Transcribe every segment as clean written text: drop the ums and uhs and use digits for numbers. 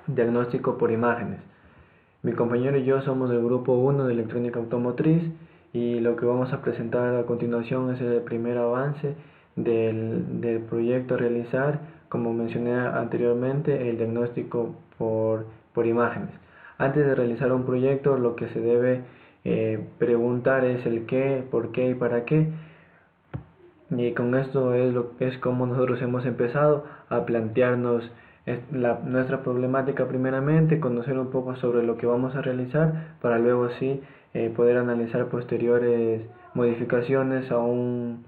diagnóstico por imágenes. Mi compañero y yo somos del grupo 1 de electrónica automotriz y lo que vamos a presentar a continuación es el primer avance del proyecto a realizar, como mencioné anteriormente, el diagnóstico por imágenes. Antes de realizar un proyecto, lo que se debe preguntar es el qué, por qué y para qué. Y con esto es como nosotros hemos empezado a plantearnos nuestra problemática primeramente, conocer un poco sobre lo que vamos a realizar para luego sí poder analizar posteriores modificaciones a un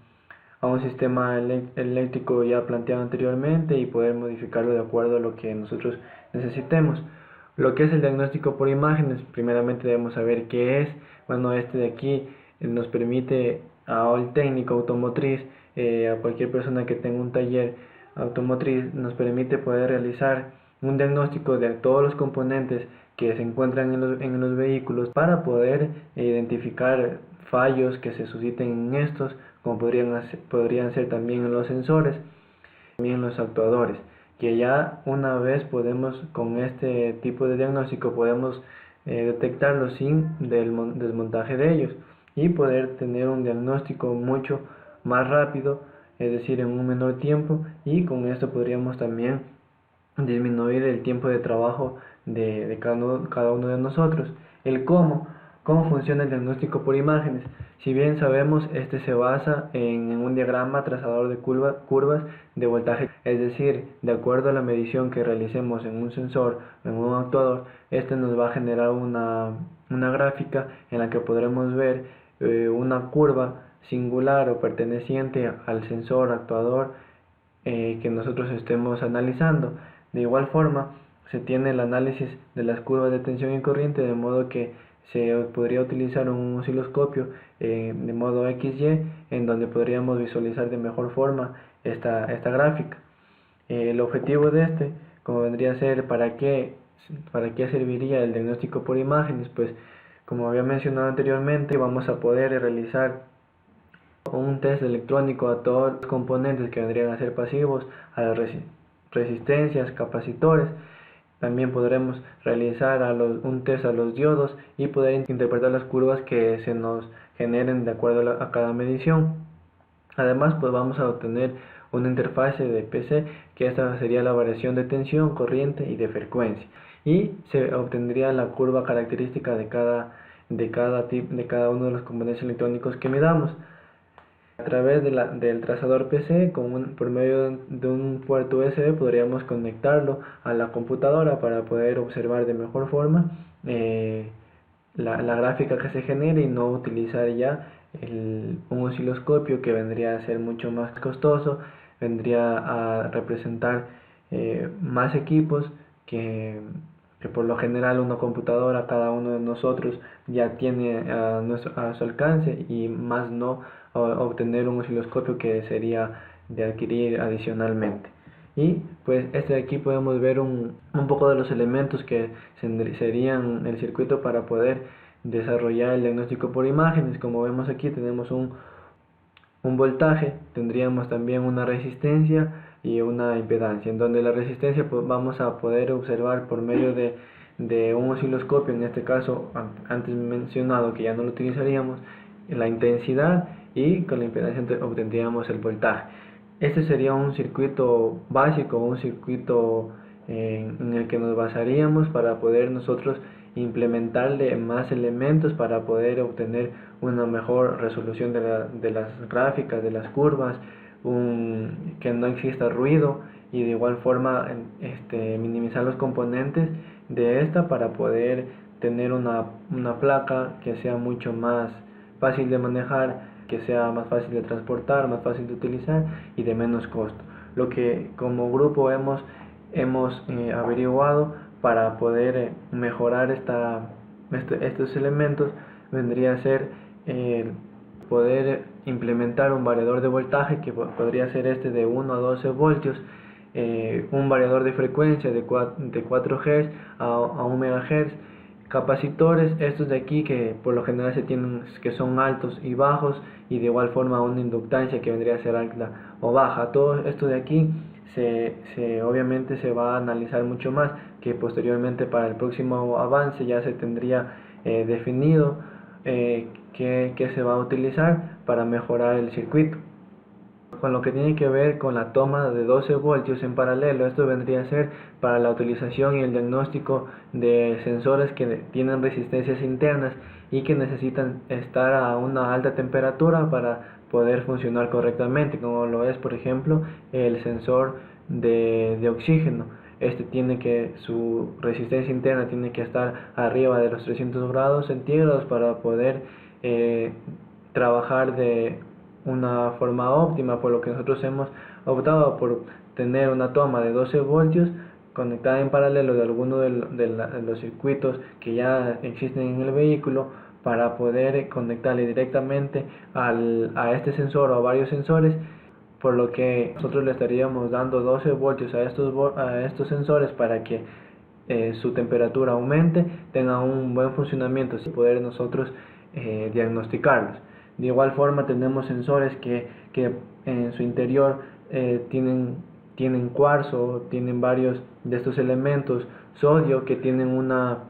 sistema eléctrico ya planteado anteriormente y poder modificarlo de acuerdo a lo que nosotros necesitemos. Lo que es el diagnóstico por imágenes, primeramente debemos saber qué es. Bueno, este de aquí nos permite al técnico automotriz, a cualquier persona que tenga un taller automotriz, nos permite poder realizar un diagnóstico de todos los componentes que se encuentran en los vehículos para poder identificar fallos que se susciten en estos, como podrían ser también en los sensores, también en los actuadores, que ya una vez podemos, con este tipo de diagnóstico, podemos detectarlos sin desmontaje de ellos y poder tener un diagnóstico mucho más rápido, es decir, en un menor tiempo, y con esto podríamos también disminuir el tiempo de trabajo de cada uno de nosotros. El cómo funciona el diagnóstico por imágenes. Si bien sabemos, este se basa en un diagrama trazador de curvas de voltaje, es decir, de acuerdo a la medición que realicemos en un sensor o en un actuador, este nos va a generar una gráfica en la que podremos ver una curva singular o perteneciente al sensor actuador que nosotros estemos analizando. De igual forma, se tiene el análisis de las curvas de tensión y corriente, de modo que se podría utilizar un osciloscopio de modo XY, en donde podríamos visualizar de mejor forma esta gráfica. El objetivo de como vendría a ser, ¿para qué serviría el diagnóstico por imágenes? Pues, como había mencionado anteriormente, vamos a poder realizar un test electrónico a todos los componentes que vendrían a ser pasivos, a las resistencias, capacitores. También podremos realizar un test a los diodos y poder interpretar las curvas que se nos generen de acuerdo a cada medición. Además, pues vamos a obtener una interfase de PC, que esta sería la variación de tensión, corriente y de frecuencia, y se obtendría la curva característica de cada uno de los componentes electrónicos que midamos. A través del trazador PC, por medio de un puerto USB, podríamos conectarlo a la computadora para poder observar de mejor forma la gráfica que se genere y no utilizar ya un osciloscopio, que vendría a ser mucho más costoso, vendría a representar más equipos que por lo general una computadora cada uno de nosotros ya tiene a su alcance, y más no obtener un osciloscopio que sería de adquirir adicionalmente. Y pues de aquí podemos ver un poco de los elementos que serían el circuito para poder desarrollar el diagnóstico por imágenes. Como vemos aquí, tenemos un voltaje, tendríamos también una resistencia y una impedancia, en donde la resistencia pues vamos a poder observar por medio de un osciloscopio, en este caso antes mencionado, que ya no lo utilizaríamos, la intensidad, y con la impedancia obtendríamos el voltaje. Este sería un circuito básico, un circuito en el que nos basaríamos para poder nosotros implementarle más elementos para poder obtener una mejor resolución de las gráficas, de las curvas, que no exista ruido, y de igual forma minimizar los componentes de esta para poder tener una placa que sea mucho más fácil de manejar, que sea más fácil de transportar, más fácil de utilizar y de menos costo. Lo que como grupo hemos averiguado para poder mejorar estos elementos vendría a ser poder implementar un variador de voltaje, que podría ser de 1 a 12 voltios, un variador de frecuencia de 4 Hz a 1 MHz, capacitores, estos de aquí que por lo general que son altos y bajos, y de igual forma una inductancia que vendría a ser alta o baja. Todo esto de aquí obviamente se va a analizar mucho más, que posteriormente para el próximo avance ya se tendría definido qué se va a utilizar para mejorar el circuito. Con lo que tiene que ver con la toma de 12 voltios en paralelo, esto vendría a ser para la utilización y el diagnóstico de sensores que tienen resistencias internas y que necesitan estar a una alta temperatura para poder funcionar correctamente, como lo es por ejemplo el sensor de oxígeno. Su resistencia interna tiene que estar arriba de los 300 grados centígrados para poder trabajar de una forma óptima, por lo que nosotros hemos optado por tener una toma de 12 voltios conectada en paralelo de alguno de los circuitos que ya existen en el vehículo, para poder conectarle directamente a este sensor o a varios sensores, por lo que nosotros le estaríamos dando 12 voltios a estos sensores para que su temperatura aumente, tenga un buen funcionamiento, así poder nosotros diagnosticarlos. De igual forma tenemos sensores que en su interior tienen cuarzo, tienen varios de estos elementos, sodio, que tienen una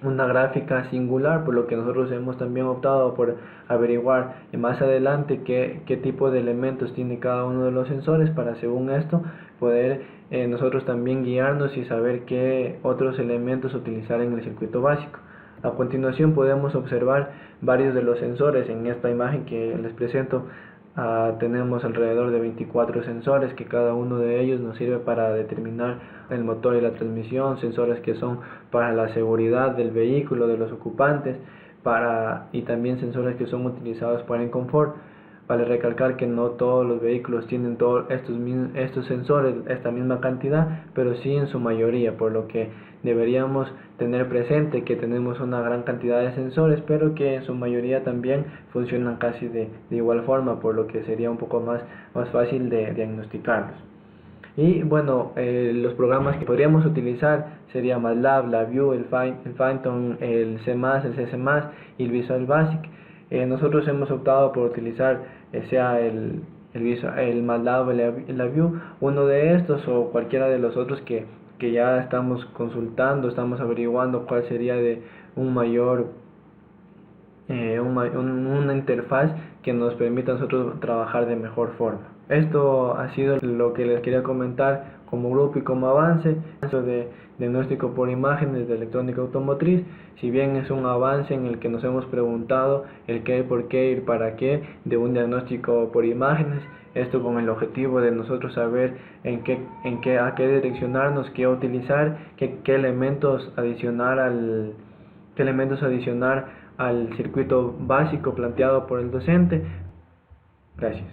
gráfica singular, por lo que nosotros hemos también optado por averiguar más adelante qué tipo de elementos tiene cada uno de los sensores, para según esto poder nosotros también guiarnos y saber qué otros elementos utilizar en el circuito básico. A continuación podemos observar varios de los sensores. En esta imagen que les presento tenemos alrededor de 24 sensores, que cada uno de ellos nos sirve para determinar el motor y la transmisión, sensores que son para la seguridad del vehículo, de los ocupantes, y también sensores que son utilizados para el confort. Vale recalcar que no todos los vehículos tienen todos estos sensores, esta misma cantidad, pero sí en su mayoría, por lo que deberíamos tener presente que tenemos una gran cantidad de sensores, pero que en su mayoría también funcionan casi de igual forma, por lo que sería un poco más fácil de diagnosticarlos. Y bueno, los programas que podríamos utilizar sería MATLAB, LabVIEW, el Python, el C++, el C++ y el Visual Basic. Nosotros hemos optado por utilizar sea el MATLAB o el LabVIEW, uno de estos o cualquiera de los otros que ya estamos consultando, estamos averiguando cuál sería de una interfaz que nos permita a nosotros trabajar de mejor forma. Esto ha sido lo que les quería comentar como grupo y como avance de diagnóstico por imágenes de electrónica automotriz. Si bien es un avance en el que nos hemos preguntado el qué, por qué y para qué de un diagnóstico por imágenes, esto con el objetivo de nosotros saber a qué direccionarnos, qué utilizar, qué elementos adicionar al circuito básico planteado por el docente. Gracias.